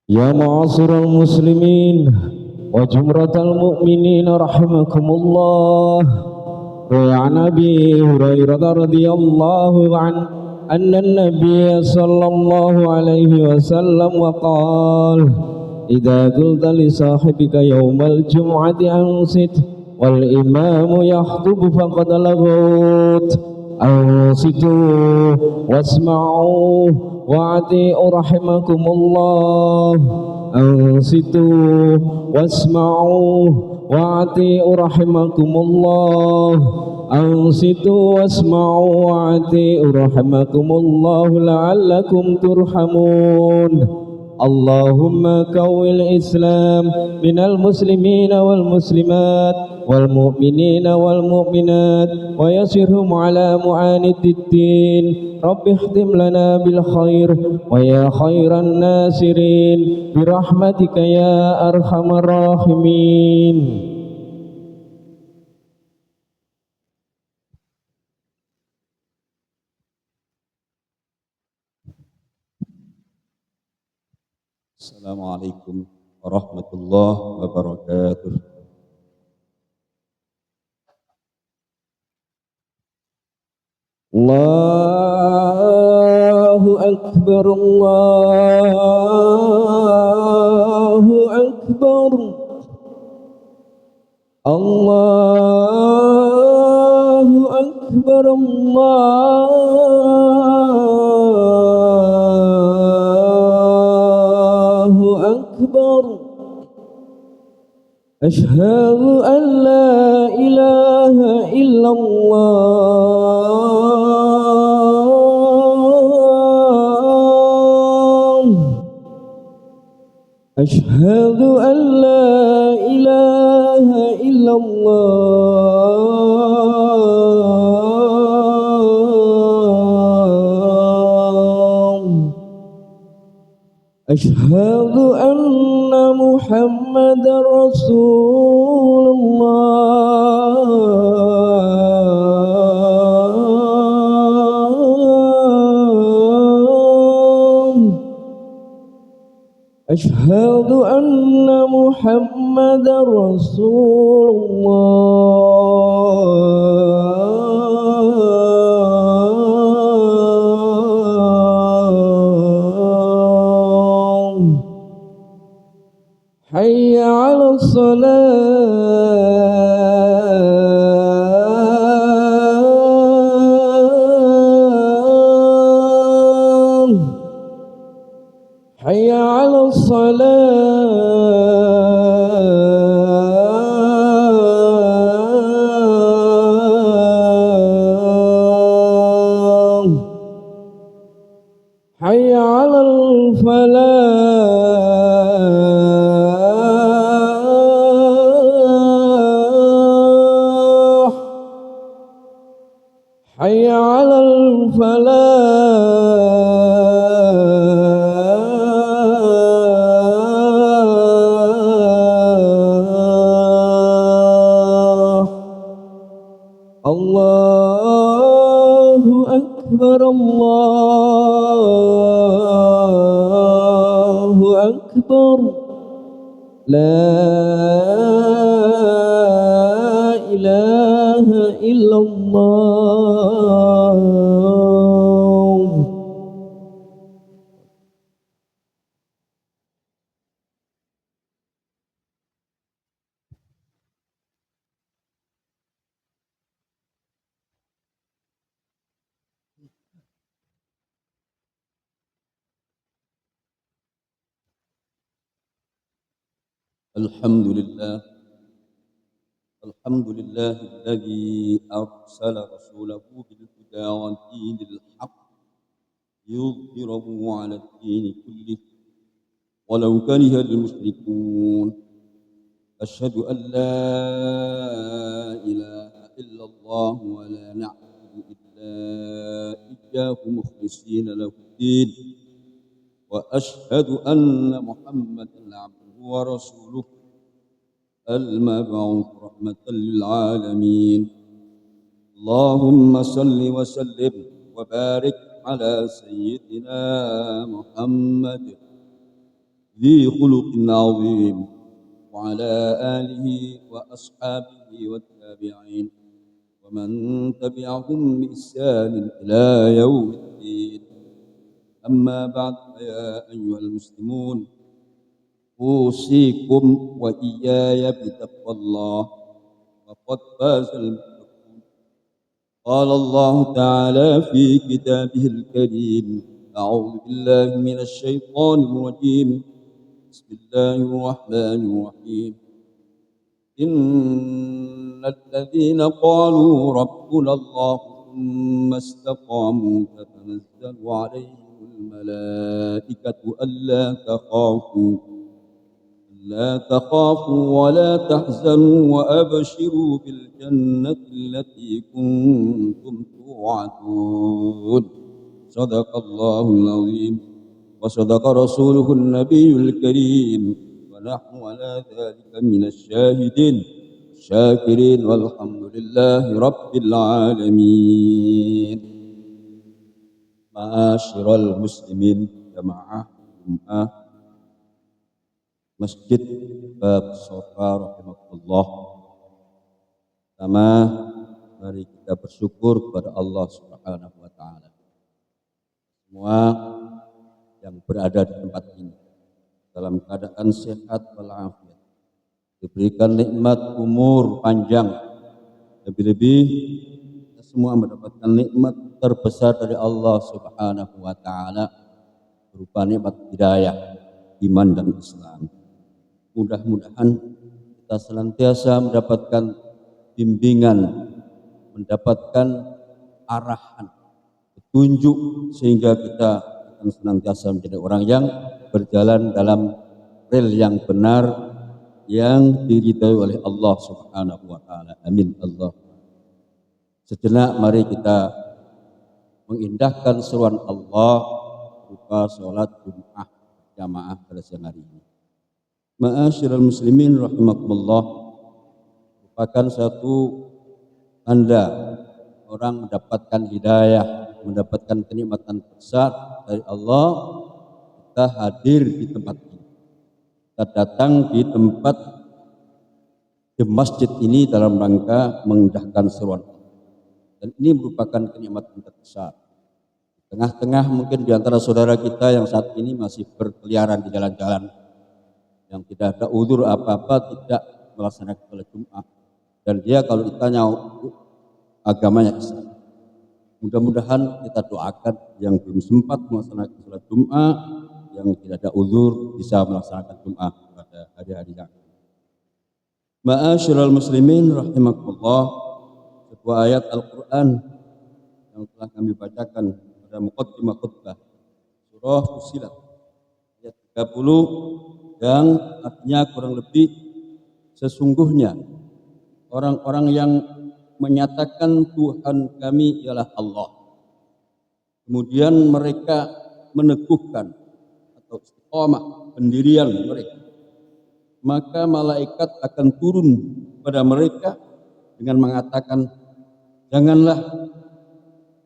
يا معاصر المسلمين وجمرة المؤمنين رحمكم الله. روي عن أبي هريرة رضي الله عنه أن النبي صلى الله عليه وسلم وقال: إذا قلت لصاحبك يوم الجمعة أنصت والإمام يخطب فقد لغوت، أنصتوا واسمعوا وأطيعوا رحمكم الله. أنصتوا واسمعوا وأطيعوا رحمكم الله. أنصتوا واسمعوا وأطيعوا رحمكم الله لعلكم ترحمون. اللهم كون الإسلام من المسلمين والمسلمات والمؤمنين والمؤمنات ويسرهم على معاند الدين. رب اختم لنا بالخير ويا خير الناصرين برحمتك يا أرحم الراحمين. السلام عليكم ورحمة الله وبركاته. الله أكبر الله أكبر الله أكبر الله أكبر. أشهد أن لا إله إلا الله. أشهد أن لا إله إلا الله. أشهد أن محمدا رسول الله. أشهد أن محمدا رسول الله. حي على الصلاة. حي على الصلاة. حي على الفلاح. حي على الفلاح. الله أكبر الله أكبر. لا إله إلا الله. الحمد لله الذي أرسل رسوله بالهدى ودين الحق ليظهره على الدين كله ولو كره المشركون. أشهد أن لا إله إلا الله ولا نعبد إلا إياه مخلصين له الدين. وأشهد أن محمدا عبده ورسوله المبعوث رحمة للعالمين. اللهم صل وسلم وبارك على سيدنا محمد ذي خلق عظيم وعلى آله وأصحابه والتابعين ومن تبعهم بإحسان إلى يوم الدين. أما بعد، فيا أيها المسلمون، أوصيكم وإياي بتقوى الله، وقد فاز المتقون. قال الله تعالى في كتابه الكريم: أعوذ بالله من الشيطان الرجيم، بسم الله الرحمن الرحيم. إن الذين قالوا ربنا الله ثم استقاموا تتنزل عليهم الملائكة ألا تخافوا ولا تحزنوا وأبشروا بالجنة التي كنتم توعدون. صدق الله العظيم وصدق رسوله النبي الكريم، ونحن على ذلك من الشاهدين الشاكرين، والحمد لله رب العالمين. Ma'asyiral muslimin, jamaah Jumat Masjid Bab Sofa rahimahullah. Pertama, mari kita bersyukur kepada Allah Subhanahu wa taala. Semua yang berada di tempat ini dalam keadaan sehat walafiat, diberikan nikmat umur panjang, lebih-lebih kita semua mendapatkan nikmat terbesar dari Allah Subhanahu wa taala berupa nikmat hidayah, iman dan Islam. Mudah-mudahan kita senantiasa mendapatkan bimbingan, mendapatkan arahan, petunjuk, sehingga kita akan senantiasa menjadi orang yang berjalan dalam rel yang benar, yang diridhai oleh Allah Subhanahu wa taala. Amin Allah. Sejenak mari kita mengindahkan seruan Allah berupa salat Jumat jamaah pada siang hari ini. Ma'asyiral muslimin rahimakumullah, merupakan satu tanda orang mendapatkan hidayah, mendapatkan kenikmatan besar dari Allah. Kita hadir di tempat ini, kita datang di tempat di masjid ini dalam rangka mengindahkan seruan Allah, dan ini merupakan kenikmatan terbesar. Di tengah-tengah mungkin di antara saudara kita yang saat ini masih berkeliaran di jalan-jalan, yang tidak ada uzur apa-apa, tidak melaksanakan sholat Jumat, dan dia kalau ditanya agamanya Islam. Mudah-mudahan kita doakan yang belum sempat melaksanakan sholat Jumat, yang tidak ada uzur, bisa melaksanakan Jumat pada hari-hari yang akan. Ma'asyiral muslimin rahimakumullah, sebuah ayat Al-Quran yang telah kami bacakan pada muqaddimah khutbah surah Fussilat ayat 30, yang artinya kurang lebih, sesungguhnya orang-orang yang menyatakan Tuhan kami ialah Allah, kemudian mereka meneguhkan atau istiqamah pendirian mereka, maka malaikat akan turun pada mereka dengan mengatakan, janganlah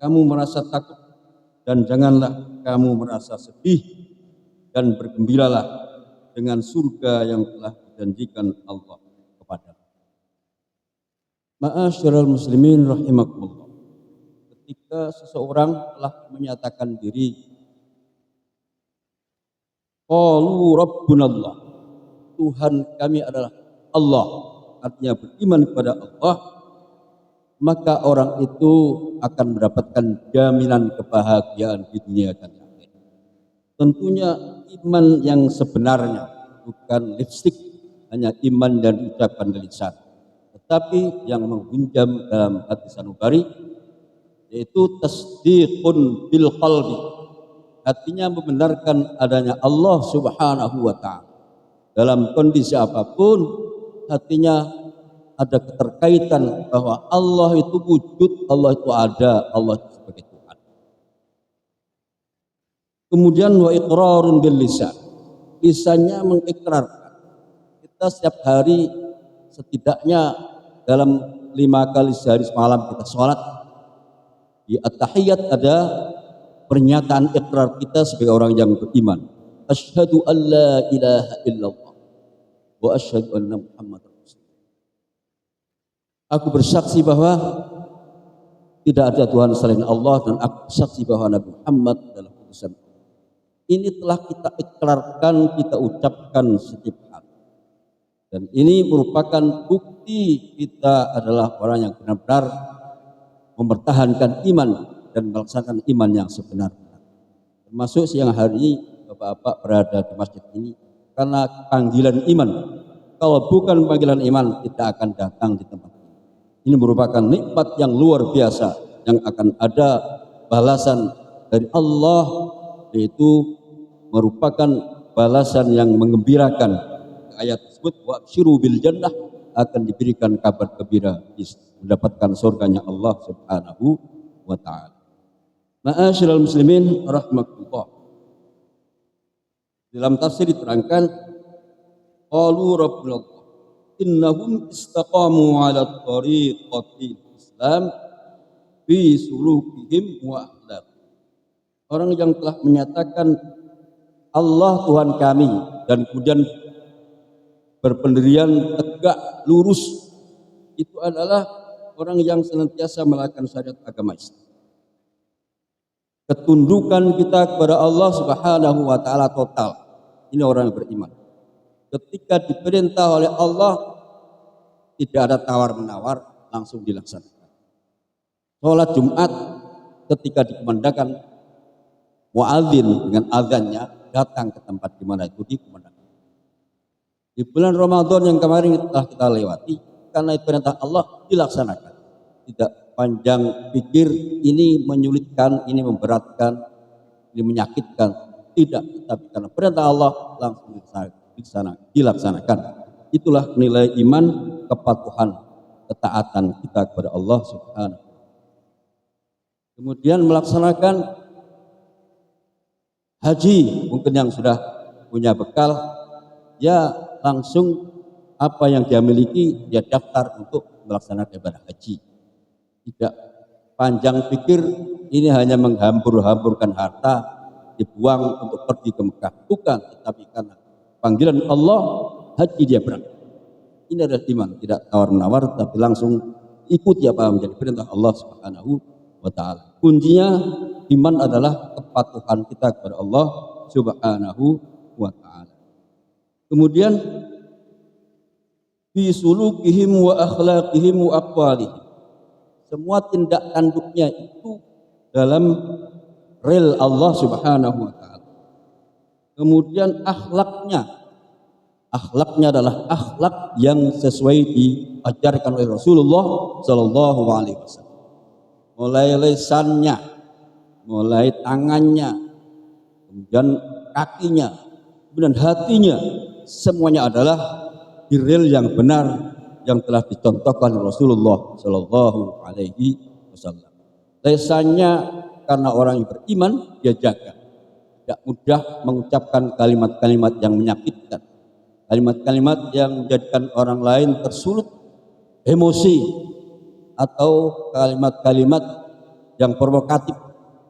kamu merasa takut dan janganlah kamu merasa sedih, dan bergembiralah dengan surga yang telah dijanjikan Allah kepada. Ma'asyiral muslimin rahimakumullah, ketika seseorang telah menyatakan diri qalu rabbunallah, Tuhan kami adalah Allah, artinya beriman kepada Allah, maka orang itu akan mendapatkan jaminan kebahagiaan di dunia dan akhirat. Tentunya iman yang sebenarnya, bukan lipstik, hanya iman dan ucapan lisan, tetapi yang menghunjam dalam hati sanubari, yaitu tasdiqun bil qalbi, artinya membenarkan adanya Allah Subhanahu wa taala dalam kondisi apapun. Hatinya ada keterkaitan bahwa Allah itu wujud, Allah itu ada, Allah itu sebagai Tuhan. Kemudian wa iqrarun bil lisan, lisannya mengikrarkan. Kita setiap hari setidaknya dalam 5 kali sehari semalam kita sholat, di at-tahiyat ada pernyataan ikrar kita sebagai orang yang beriman. asyhadu an la ilaha illallah wa asyhadu anna Muhammadar Rasulullah. Aku bersaksi bahwa tidak ada Tuhan selain Allah, dan aku bersaksi bahwa Nabi Muhammad adalah utusan Allah. Ini telah kita ikrarkan, kita ucapkan setiap hari. Dan ini merupakan bukti kita adalah orang yang benar-benar mempertahankan iman dan melaksanakan iman yang sebenar-benar. Termasuk siang hari ini Bapak-bapak berada di masjid ini karena panggilan iman. Kalau bukan panggilan iman, kita akan datang di tempat ini. Ini merupakan nikmat yang luar biasa yang akan ada balasan dari Allah, yaitu merupakan balasan yang menggembirakan. Ayat tersebut, wa absyiru bil jannah, akan diberikan kabar gembira mendapatkan surganya Allah Subhanahu wa taala. Ma'asyiral muslimin rahimakumullah. Dalam tafsir diterangkan, qalu rabbuna Allah innahum istaqamu ala tariqatil Islam fi sulukihim wa akhlaq. Orang yang telah menyatakan Allah Tuhan kami dan kemudian berpendirian tegak lurus, itu adalah orang yang senantiasa melakukan syariat agama Islam. Ketundukan kita kepada Allah Subhanahu wa taala total. Ini orang yang beriman. Ketika diperintah oleh Allah, tidak ada tawar-menawar, langsung dilaksanakan. Sholat Jumat ketika dikumandangkan, muadzin dengan azannya datang ke tempat di mana itu dikumandangkan. Di bulan Ramadan yang kemarin telah kita lewati, karena perintah Allah dilaksanakan. Tidak panjang pikir, ini menyulitkan, ini memberatkan, ini menyakitkan. Tidak, tapi karena perintah Allah langsung dilaksanakan. Itulah nilai iman, kepatuhan, ketaatan kita kepada Allah Subhanahu. Kemudian melaksanakan haji, mungkin yang sudah punya bekal, ya langsung apa yang dia miliki dia daftar untuk melaksanakan ibadah haji. Tidak panjang pikir, ini hanya menghambur-hamburkan harta, dibuang untuk pergi ke Mekah. Bukan, tetapi karena panggilan Allah, haji dia berangkat. Ini adalah iman, tidak tawar-menawar, tapi langsung ikuti apa yang menjadi perintah Allah Subhanahu wa taala. Kuncinya iman adalah kepatuhan kita kepada Allah Subhanahu wa taala. Kemudian fi sulukihim wa akhlaqihim wa aqwalihim. Semua tindak tanduknya itu dalam rel Allah Subhanahu wa taala. Kemudian akhlaknya adalah akhlak yang sesuai diajarkan oleh Rasulullah sallallahu alaihi wasallam. Mulai lisannya, mulai tangannya, kemudian kakinya, kemudian hatinya, semuanya adalah di rel yang benar yang telah dicontohkan Rasulullah sallallahu alaihi wasallam. Lisannya karena orang yang beriman dia jaga, tidak mudah mengucapkan kalimat-kalimat yang menyakitkan, kalimat-kalimat yang menjadikan orang lain tersulut emosi, atau kalimat-kalimat yang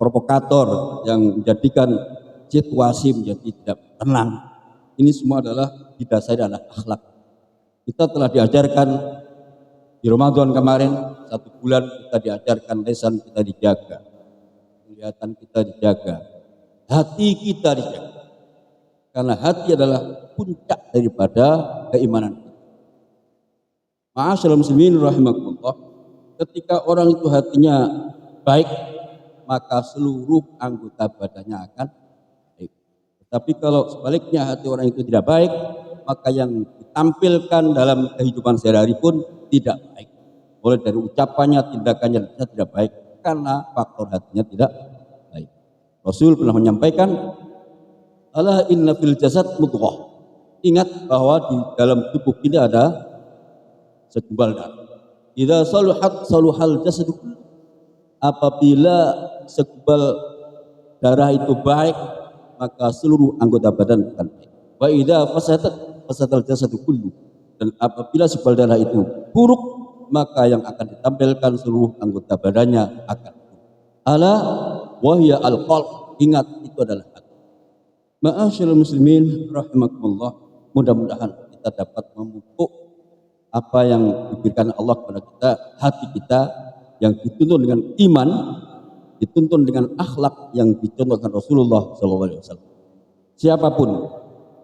provokator yang menjadikan situasi menjadi tidak tenang. Ini semua adalah didasari adalah akhlak. Kita telah diajarkan di Ramadan kemarin 1 bulan, kita diajarkan lisan kita dijaga, penglihatan kita dijaga, hati kita dijaga, karena hati adalah puncak daripada keimanan kita. Ma'asyiral muslimin rahimakumullah, ketika orang itu hatinya baik, maka seluruh anggota badannya akan baik. Tetapi kalau sebaliknya hati orang itu tidak baik, maka yang ditampilkan dalam kehidupan sehari-hari pun tidak baik. Mulai dari ucapannya, tindakannya tidak baik karena faktor hatinya tidak baik. Rasul pernah menyampaikan, ala inna fil jasad mudghah. Ingat bahwa di dalam tubuh kita ada segumpal darah. Idza saluhat saluhal jasad. Apabila segumpal darah itu baik, maka seluruh anggota badan akan baik. Wa idza fasadal jasadu kullu. Dan apabila segumpal darah itu buruk, maka yang akan ditampilkan seluruh anggota badannya akan buruk. Ala wahya al-qalb. Ingat, itu adalah hati. Ma'asyiral muslimin rahimakumullah, mudah-mudahan kita dapat memupuk apa yang diberikan Allah kepada kita, hati kita yang dituntun dengan iman, dituntun dengan akhlak yang dicontohkan Rasulullah SAW. Siapapun,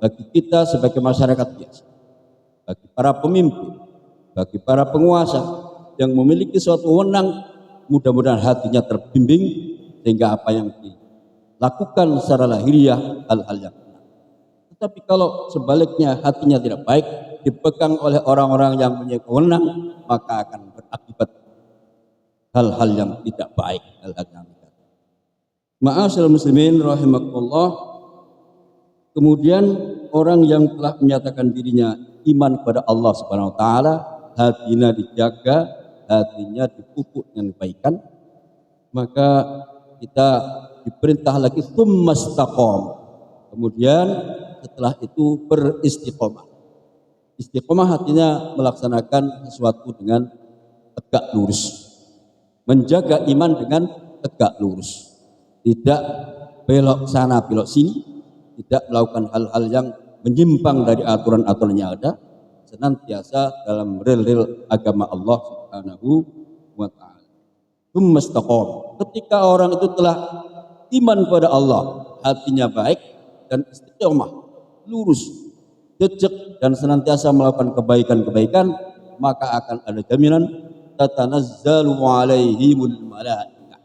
bagi kita sebagai masyarakat biasa, bagi para pemimpin, bagi para penguasa yang memiliki suatu wewenang, mudah-mudahan hatinya terbimbing sehingga apa yang dilakukan secara lahiriah hal-hal yang benar. Tetapi kalau sebaliknya hatinya tidak baik, dipegang oleh orang-orang yang punya wewenang, maka akan berakibat hal-hal yang tidak baik, hal-hal yang negatif. Ma'asyiral muslimin rahimakumullah, kemudian orang yang telah menyatakan dirinya iman kepada Allah Subhanahu wa taala, hatinya dijaga, hatinya dipupuk dengan kebaikan, maka kita diperintah lagi tsumastaqam. Kemudian setelah itu beristiqomah. Istiqomah artinya melaksanakan sesuatu dengan tegak lurus. Menjaga iman dengan tegak lurus. Tidak belok sana belok sini, tidak melakukan hal-hal yang menyimpang dari aturan-aturan yang ada, senantiasa dalam rel-rel agama Allah Subhanahu wa taala. Tsumastaqam. Ketika orang itu telah iman kepada Allah, hatinya baik dan istiqomah, lurus, jejak dan senantiasa melakukan kebaikan-kebaikan, maka akan ada jaminan tatanazzalu alaihimul malaikah.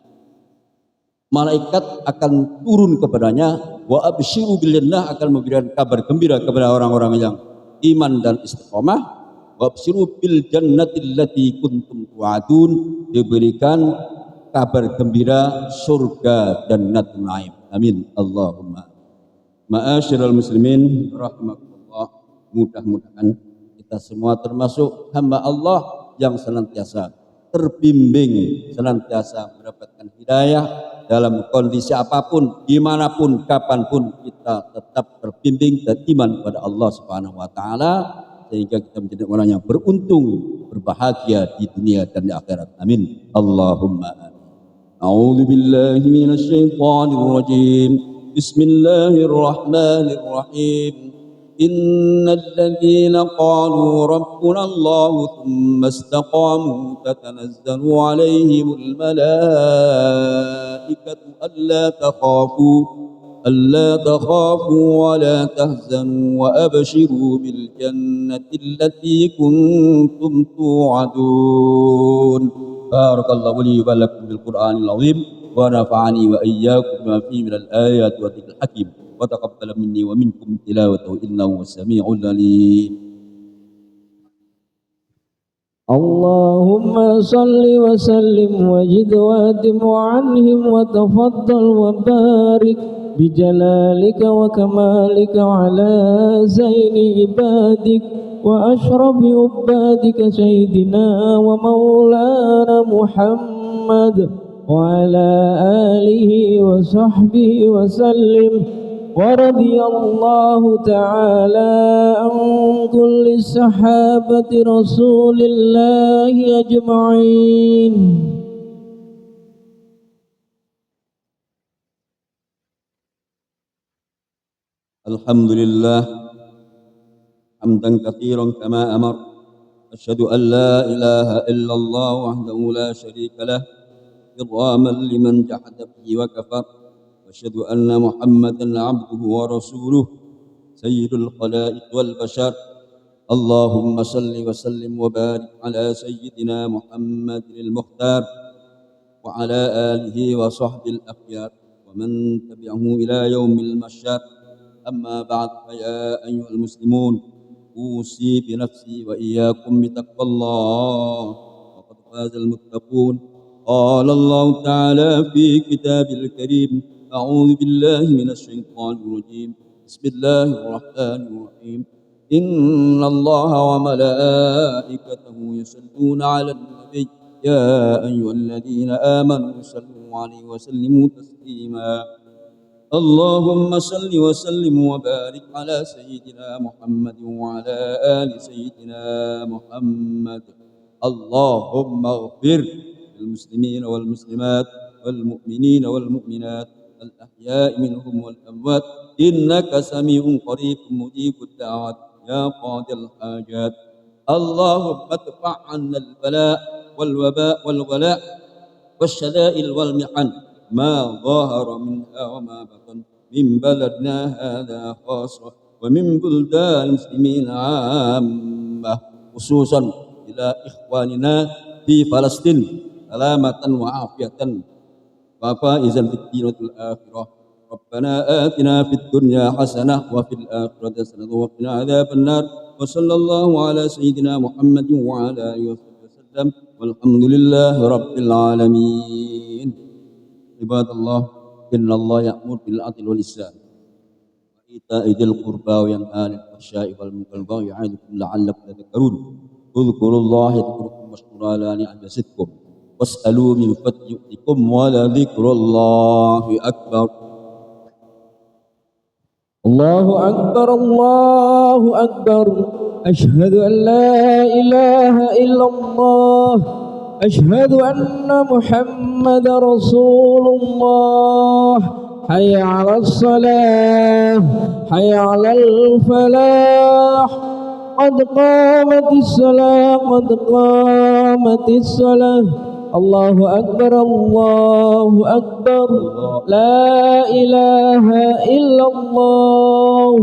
Malaikat akan turun kepadanya, wa absyiru bil jannah, akan memberikan kabar gembira kepada orang-orang yang iman dan istiqomah. Wa absyiru bil jannati allati kuntum tu'adun, diberikan kabar gembira surga Jannatul Naim. Amin Allahumma. Ma'asyiral muslimin rahimakumullah, mudah-mudahan kita semua termasuk hamba Allah yang senantiasa terbimbing, senantiasa mendapatkan hidayah dalam kondisi apapun, dimanapun, kapanpun, kita tetap terbimbing dan iman kepada Allah Subhanahu wa taala, sehingga kita menjadi orang yang beruntung, berbahagia di dunia dan di akhirat. Amin Allahumma amin. A'udzu billahi minasy syaithanir rajim. Bismillahirrahmanirrahim. Innal ladzina qalu rabbuna Allah tsumma istaqamu tatanazzalu 'alaihimul malaikatu alla takhafu wa la tahzanu wa abshiru bil jannati allati kuntum tu'adun. Barakallahu li wa lakum bil Qur'anil 'azim wa nafa'ani wa iyyakum bima fihi minal ayati wa dzikril hakim. وتقبل مني ومنكم تلاوته إنه السميع العليم. اللهم صل وسلم وزد وادم عنهم وتفضل وبارك بجلالك وكمالك على زين عبادك وأشرف عبادك سيدنا ومولانا محمد وعلى آله وصحبه وسلم. ورضي الله تعالى عن كل صحابة رسول الله أجمعين. الحمد لله حمدا كثيرا كما أمر. أشهد أن لا إله إلا الله وحده لا شريك له إرغاما لمن جحد به وكفر. وأشهد أن محمدا عبده ورسوله سيد الخلائق والبشر. اللهم صل وسلم وبارك على سيدنا محمد المختار وعلى آله وصحبه الأخيار ومن تبعه إلى يوم المشار. أما بعد، فيا أيها المسلمون، أوصي بنفسي وإياكم بتقوى الله، وقد فاز المتقون. قال الله تعالى في كتابه الكريم: أعوذ بالله من الشيطان الرجيم، بسم الله الرحمن الرحيم. إن الله وملائكته يصلون على النبي يا أيها الذين آمنوا صلوا عليه وسلموا تسليما. اللهم صل وسلم وبارك على سيدنا محمد وعلى آل سيدنا محمد. اللهم اغفر للمسلمين والمسلمات والمؤمنين والمؤمنات الأحياء منهم والأموات إنك سميع قريب مجيب الدعوات يا قاضي الحاجات. اللهم ادفع عنا البلاء والوباء والغلاء والشدائد والمحن ما ظهر منها وما بطن من بلدنا هذا خاصة ومن بلدان المسلمين عامة، خصوصا إلى إخواننا في فلسطين سلامة وعافية وفائزا في الدين والآخرة. ربنا آتنا في الدنيا حسنة وفي الآخرة حسنة وقنا عذاب النار. وصلى الله على سيدنا محمد وعلى آله وصحبه وسلم والحمد لله رب العالمين. عباد الله إن الله يأمر بالعدل والإحسان وإيتاء ذي القربى وينهى عن الفحشاء والمنكر والبغي يعظكم لعلكم تذكرون. اذكروا الله يذكركم واشكروا على نعمه يزدكم واسألوا من فضله يؤتكم ولذكر الله أكبر. الله أكبر الله أكبر. أشهد أن لا إله إلا الله. أشهد أن محمد رسول الله. حي على الصلاة حي على الفلاح. قد قامت الصلاة قد قامت الصلاة. الله أكبر الله أكبر. لا إله إلا الله.